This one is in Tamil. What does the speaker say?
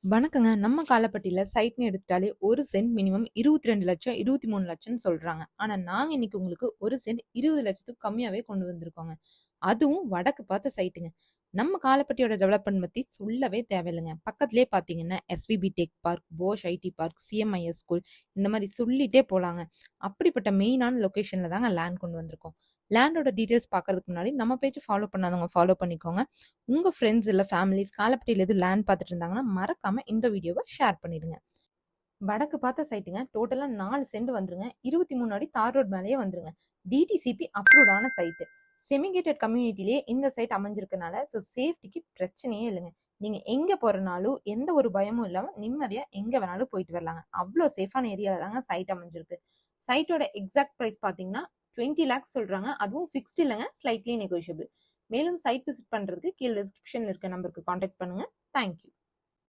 வணக்கங்க. நம்ம காலப்பட்டியில சைட்ன்னு எடுத்துட்டாலே 1 சென்ட் மினிமம் 22,00,000 23,00,000ன்னு சொல்றாங்க. ஆனா நாங்க இன்னைக்கு உங்களுக்கு 1 சென்ட் 20,00,000த்துக்கு கம்மியாவே கொண்டு வந்திருக்கோங்க. அதுவும் வடக்கு பார்த்த சைட்டுங்க. நம்ம காலப்பட்டியோட டெவலப்மெண்ட் பத்தி சொல்லவே தேவையில்லங்க. பக்கத்திலேயே பார்த்தீங்கன்னா, SVB tech park, Bosch IT park, CMIS school இந்த மாரி சொல்லிட்டே போலாங்க. அப்படிப்பட்ட மெயினான லொகேஷன்ல தாங்க லேண்ட் கொண்டு வந்திருக்கோம். லேண்டோட டீட்டெயில்ஸ் பார்க்கறதுக்கு முன்னாடி நம்ம பேஜ ஃபாலோ பண்ணாதவங்க ஃபாலோ பண்ணிக்கோங்க. உங்க ஃப்ரெண்ட்ஸ் இல்ல ஃபேமிலிஸ் காலப்பட்டியில எதுவும் லேண்ட் பார்த்துட்டு இருந்தாங்கன்னா, மறக்காம இந்த வீடியோவ ஷேர் பண்ணிடுங்க. வடக்கு பார்த்த சைட்டுங்க. டோட்டலா 4 சென்ட் வந்துருங்க. 23 அடி தார் ரோட் மேலேயே வந்துருங்க. DTCP அப்ரூவ்டான site. செமிகேட்டட் கம்யூனிட்டிலேயே இந்த சைட் அமைஞ்சிருக்கனால, சேஃப்டிக்கு பிரச்சனையே இல்லைங்க. நீங்க எங்க போறனாலும் எந்த ஒரு பயமும் இல்லாம நிம்மதியா எங்க வேணாலும் போயிட்டு வரலாங்க. அவ்வளோ சேஃபான ஏரியால தாங்க சைட் அமைஞ்சிருக்கு. சைட்டோட எக்ஸாக்ட் பிரைஸ் பார்த்தீங்கன்னா 20 lakhs சொல்றாங்க. அதுவும் ஃபிக்ஸ்ட் இல்லைங்க, ஸ்லைட்லி நெகோஷியபிள். மேலும் சைட் விசிட் பண்றதுக்கு கீழே டிஸ்கிரிப்ஷன்ல இருக்க நம்பருக்கு கான்டாக்ட் பண்ணுங்க. தேங்க்யூ.